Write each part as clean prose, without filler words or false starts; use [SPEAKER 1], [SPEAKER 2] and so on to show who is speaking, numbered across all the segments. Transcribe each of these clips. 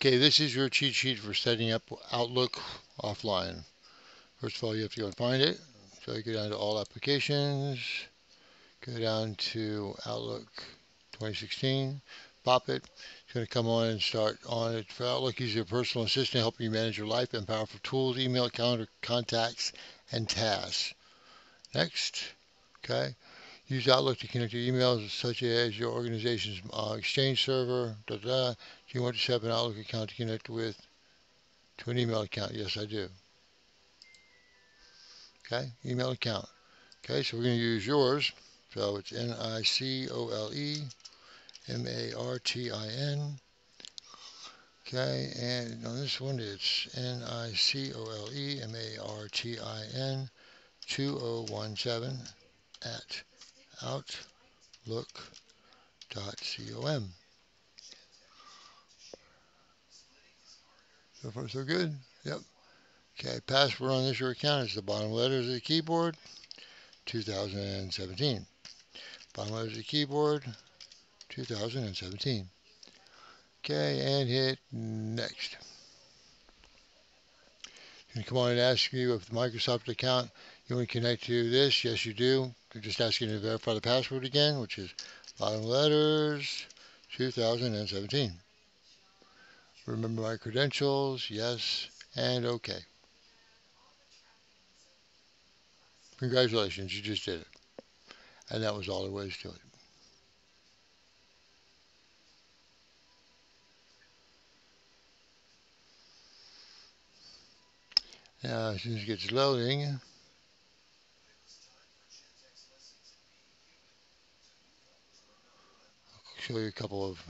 [SPEAKER 1] Okay, this is your cheat sheet for setting up Outlook offline. First of all, you have to go and find it. So you go down to All Applications, go down to Outlook 2016, pop it. It's going to come on and start on it. For Outlook, use your personal assistant helping you manage your life and powerful tools, email, calendar, contacts, and tasks. Next. Okay. Use Outlook to connect your emails such as your organization's Exchange server. Da, da, da. Do you want to set up an Outlook account to connect with to an email account? Yes, I do. Okay, email account. Okay, so we're going to use yours. So it's NICOLEMARTIN. Okay, and on this one it's NICOLEMARTIN 2017 at outlook.com. So far so good? Yep. Okay, password on this your account is the bottom letters of the keyboard, 2017. Bottom letters of the keyboard, 2017. Okay, and hit next. And come on and ask you if the Microsoft account you want to connect to this. Yes, you do. They're just asking you to verify the password again, which is bottom letters, 2017. Remember my credentials, yes, and okay. Congratulations, you just did it. And that was all there was to it. Now, as soon as it gets loading, I'll show you a couple of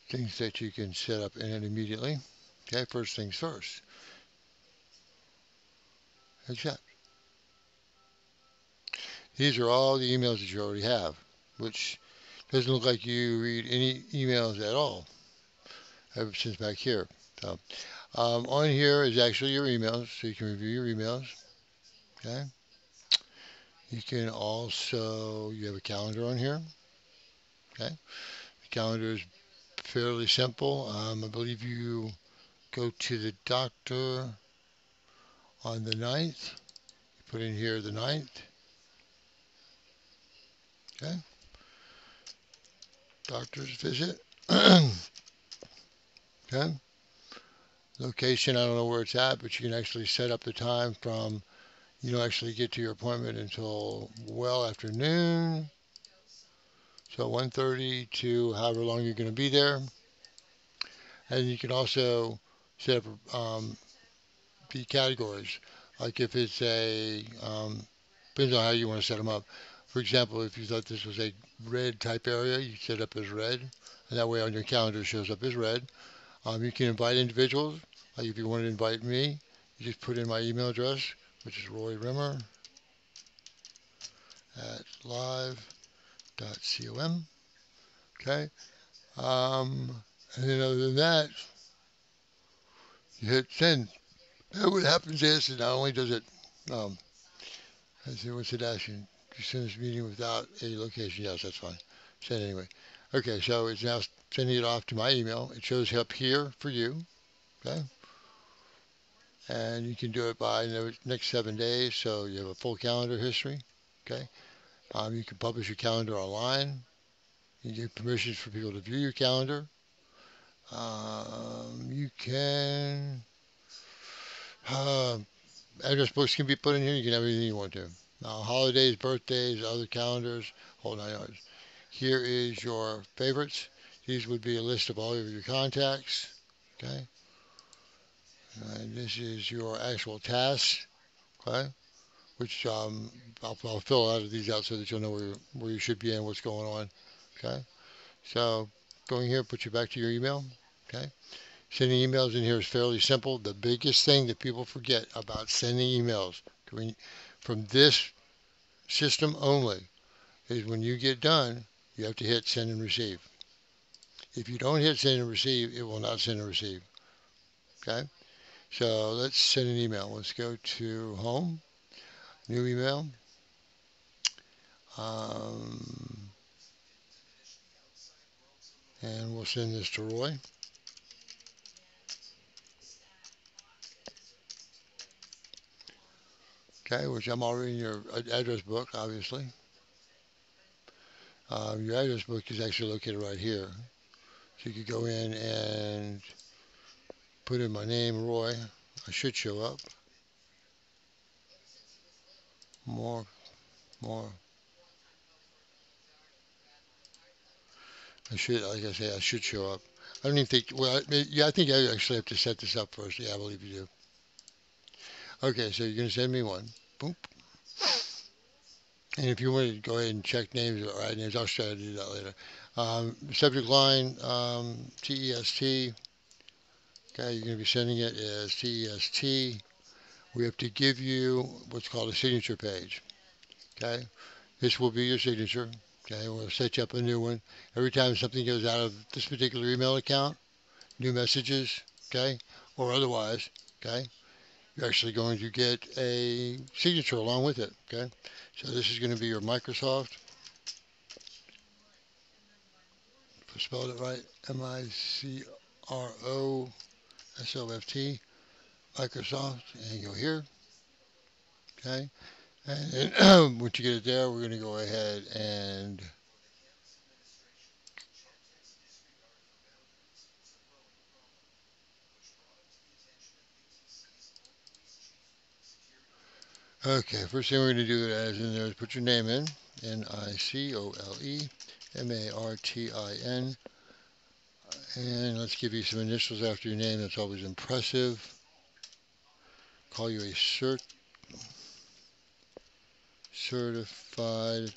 [SPEAKER 1] things that you can set up in it immediately. Okay, first things first. Accept. These are all the emails that you already have, which doesn't look like you read any emails at all ever since back here. So on here is actually your emails, so you can review your emails. Okay. You can also, you have a calendar on here. Okay. The calendar is fairly simple. I believe you go to the doctor on the 9th. You put in here the 9th. Okay. Doctor's visit. Okay. Location, I don't know where it's at, but you can actually set up the time from, you don't actually get to your appointment until well after noon. So 1:30 to however long you're going to be there. And you can also set up the categories. Like if it's depends on how you want to set them up. For example, if you thought this was a red type area, you set up as red. And that way on your calendar it shows up as red. You can invite individuals. Like if you want to invite me, you just put in my email address, which is Roy Rimmer at live.com. Okay. And then other than that, you hit send. And what happens is, not only does it, let's see, what's it asking? You send this meeting without a location. Yes, that's fine. Send anyway. Okay, so it's now sending it off to my email. It shows up here for you. Okay. And you can do it by the next 7 days, so you have a full calendar history. Okay. You can publish your calendar online. You get permissions for people to view your calendar. You can address books can be put in here. You can have anything you want to. Now, holidays, birthdays, other calendars, whole 9 yards. Here is your favorites. These would be a list of all of your contacts. Okay. And this is your actual tasks. Okay. Which I'll fill out of these out so that you'll know where you should be and what's going on. Okay. So going here, put you back to your email. Okay. Sending emails in here is fairly simple. The biggest thing that people forget about sending emails from this system only is when you get done, you have to hit send and receive. If you don't hit send and receive, it will not send and receive. Okay? So let's send an email. Let's go to home, new email. Um, And we'll send this to Roy. Okay, which I'm already in your address book, obviously. Your address book is actually located right here. So you could go in and put in my name, Roy. I should show up. More. Like I say, I should show up. I don't even think, well, yeah, I think I actually have to set this up first. Yeah, I believe you do. Okay, so you're going to send me one. Boom. And if you want to go ahead and check names or add names, I'll try to do that later. Subject line, TEST. Okay, you're going to be sending it as TEST. We have to give you what's called a signature page. Okay, this will be your signature. Okay, we'll set you up a new one. Every time something goes out of this particular email account, new messages, okay, or otherwise, okay, you're actually going to get a signature along with it, okay. So this is going to be your Microsoft, if I spelled it right, Microsoft, Microsoft, and go here, okay. And then once you get it there, we're going to go ahead and okay, first thing we're going to do as in there is put your name in, Nicolemartin, and let's give you some initials after your name. That's always impressive. Call you a certified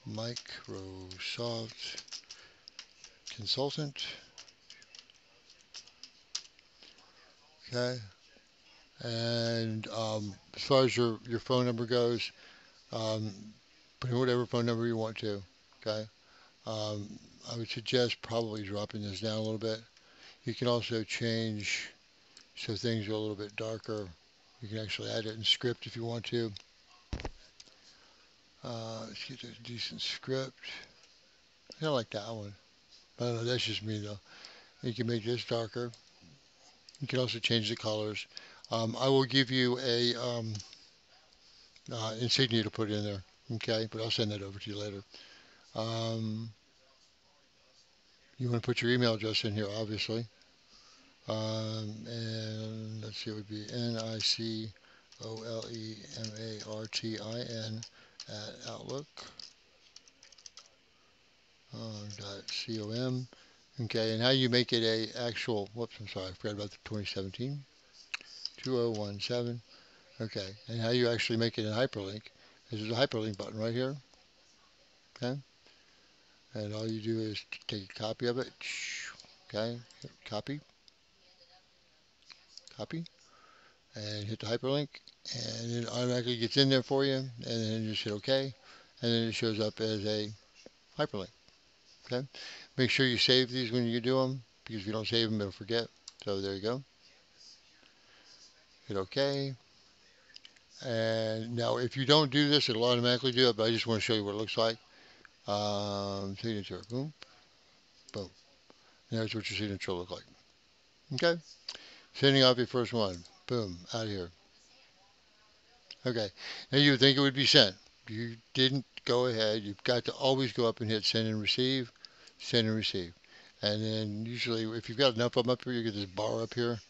[SPEAKER 1] Microsoft consultant. Okay, and as far as your phone number goes, um, put in whatever phone number you want to. Okay. I would suggest probably dropping this down a little bit. You can also change so things are a little bit darker. You can actually add it in script if you want to. Let's get a decent script. I like that one. I don't know, that's just me though. You can make this darker. You can also change the colors. I will give you a insignia to put in there. Okay, but I'll send that over to you later. Um, you want to put your email address in here, obviously. And let's see, it would be NICOLEMARTIN at outlook.com. Okay, and how you make it a actual, whoops, I'm sorry, I forgot about the 2017, 2017. Okay, and how you actually make it a hyperlink is there's a hyperlink button right here. Okay, and all you do is take a copy of it. Okay, copy, and hit the hyperlink, and it automatically gets in there for you, and then you just hit OK, and then it shows up as a hyperlink. Okay, make sure you save these when you do them, because if you don't save them, it'll forget. So there you go. Hit OK. And now, if you don't do this, it'll automatically do it, but I just want to show you what it looks like. Signature, boom, boom. And there's what your signature will look like. Okay, sending off your first one. Boom, out of here. Okay, now you would think it would be sent. You didn't go ahead. You've got to always go up and hit send and receive, send and receive. And then usually, if you've got enough of them up here, you get this bar up here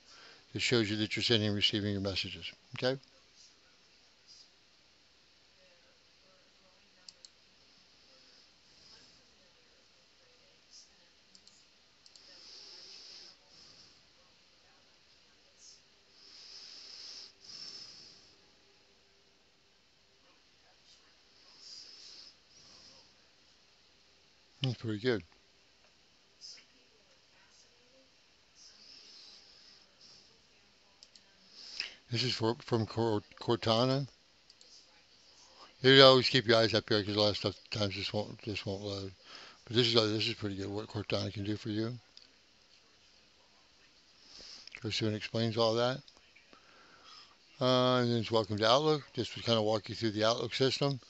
[SPEAKER 1] that shows you that you're sending and receiving your messages. Okay? That's pretty good. This is from Cortana. You always keep your eyes up here because a lot of stuff times this won't load. But this is pretty good. What Cortana can do for you. Goes through and explains all that. And then it's welcome to Outlook. Just to kind of walk you through the Outlook system,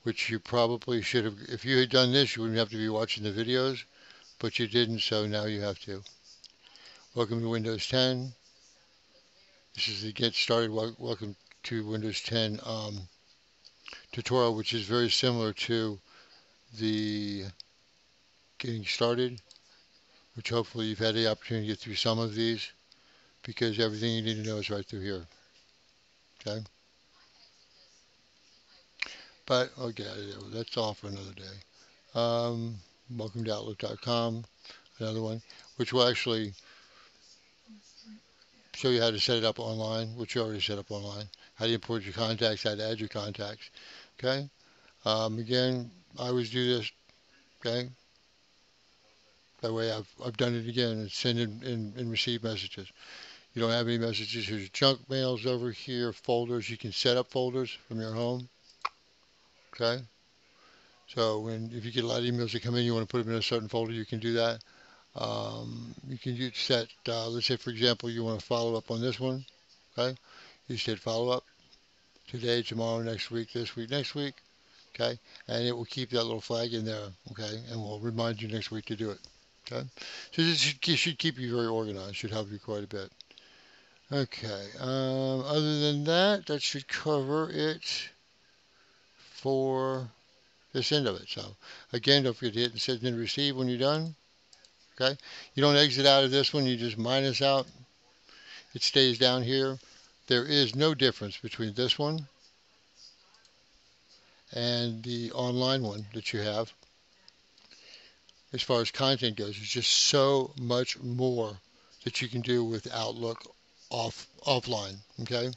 [SPEAKER 1] which you probably should have. If you had done this, you wouldn't have to be watching the videos. but you didn't, so now you have to. Welcome to Windows 10. This is the Get Started. Welcome to Windows 10 tutorial, which is very similar to the Getting Started, which hopefully you've had the opportunity to get through some of these, because everything you need to know is right through here. Okay? But okay, that's all for another day. Welcome to Outlook.com, another one, which will actually show you how to set it up online, which you already set up online. How to import your contacts, how to add your contacts. Okay? Again, I always do this. Okay? That way I've done it again and send and receive messages. You don't have any messages. Here's junk mails over here, folders. You can set up folders from your home. Okay? So if you get a lot of emails that come in, you want to put them in a certain folder, you can do that. You can set, let's say for example, you want to follow up on this one. Okay? You just hit follow up today, tomorrow, next week, this week, next week. Okay? And it will keep that little flag in there. Okay? And will remind you next week to do it. Okay? So this should keep you very organized. Should help you quite a bit. Okay. Other than that, that should cover it for this end of it. So again, don't forget to hit the send and receive when you're done. Okay. You don't exit out of this one. You just minus out. It stays down here. There is no difference between this one and the online one that you have as far as content goes. It's just so much more that you can do with Outlook offline. Okay.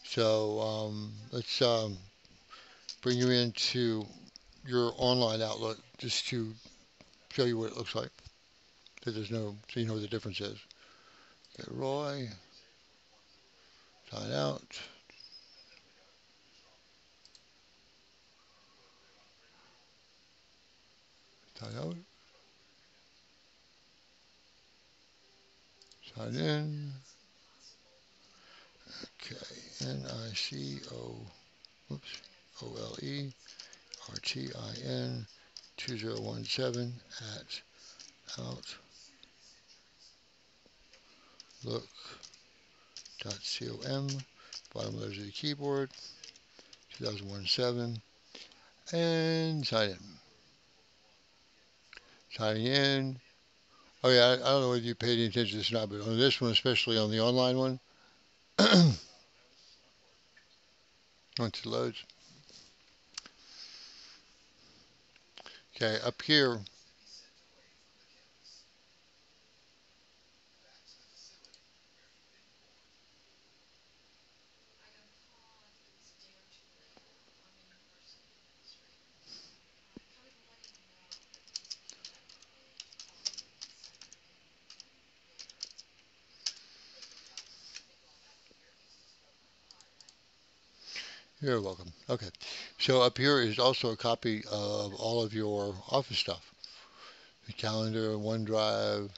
[SPEAKER 1] So let's bring you into your online Outlook just to show you what it looks like. So so you know what the difference is. Okay, Roy, sign out. Sign out. Sign in. Okay, NICOLERTIN 2017 at outlook.com. Bottom letters of the keyboard. 2017 and sign in. Signing in. Oh yeah, I don't know whether you paid any attention to this or not, but on this one, especially on the online one, once it loads. Okay, up here, you're welcome. Okay, so up here is also a copy of all of your Office stuff. The calendar, OneDrive,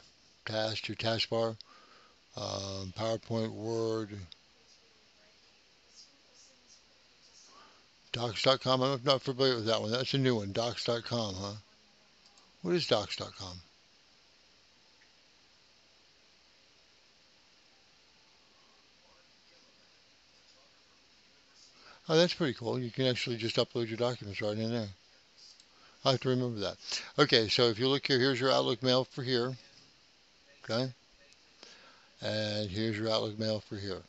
[SPEAKER 1] your taskbar, PowerPoint, Word, Docs.com. I'm not familiar with that one. That's a new one. Docs.com, huh? What is Docs.com? Oh, that's pretty cool. You can actually just upload your documents right in there. I have to remember that. Okay, so if you look here, here's your Outlook mail for here. Okay? And here's your Outlook mail for here.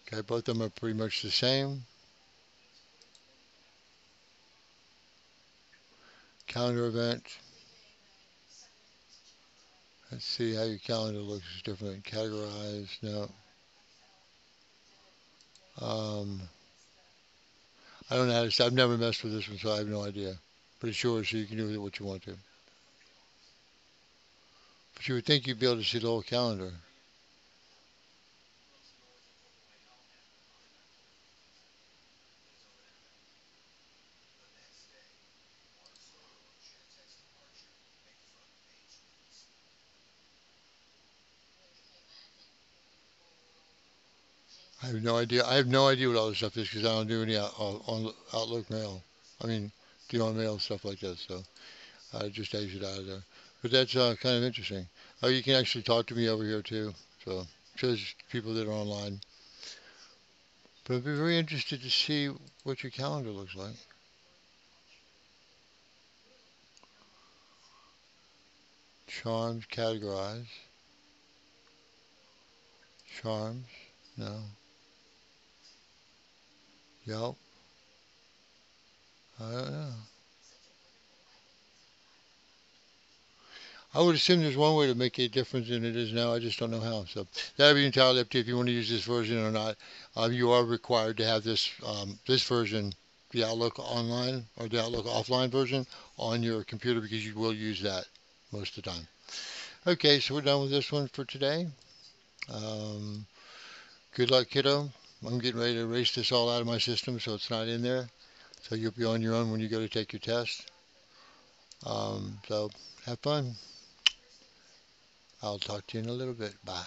[SPEAKER 1] Okay, both of them are pretty much the same. Calendar event. Let's see how your calendar looks different. Categorized, no. I don't know how to. I've never messed with this one, so I have no idea. But it's yours, so you can do with it what you want to. But you would think you'd be able to see the whole calendar. I have no idea. I have no idea what all this stuff is because I don't do any on Outlook mail. I mean, do on mail stuff like that. So I just exit out of there. But that's kind of interesting. Oh, you can actually talk to me over here too. So shows people that are online. But I'd be very interested to see what your calendar looks like. Charms, categorize. Charms, no. Yelp, I don't know. I would assume there's one way to make a difference than it is now. I just don't know how. So that'll be entirely up to you if you want to use this version or not. You are required to have this version, the Outlook online or the Outlook offline version, on your computer because you will use that most of the time. Okay, so we're done with this one for today. Um, Good luck, kiddo. I'm getting ready to erase this all out of my system so it's not in there. So you'll be on your own when you go to take your test. So have fun. I'll talk to you in a little bit. Bye.